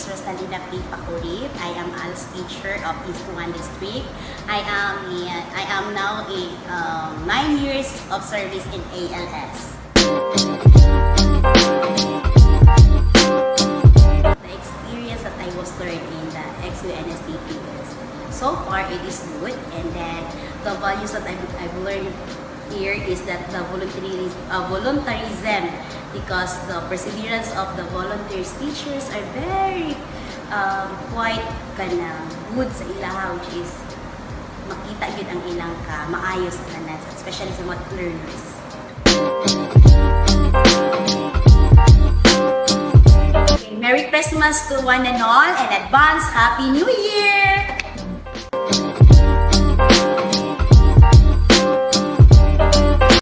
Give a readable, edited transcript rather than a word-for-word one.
Rosalina Facurib. I am ALS Teacher of East 1 District. I am now 9 years of service in ALS. The experience that I was learning in the XUNSDP is so far it is good, and then the values that I've learned here is that the voluntarism, because the perseverance of the volunteers teachers are very quite good sa ilaha, which is makita yun ang ilang maayos na, especially sa mga learners. Okay, Merry Christmas to one and all, and advance Happy New Year!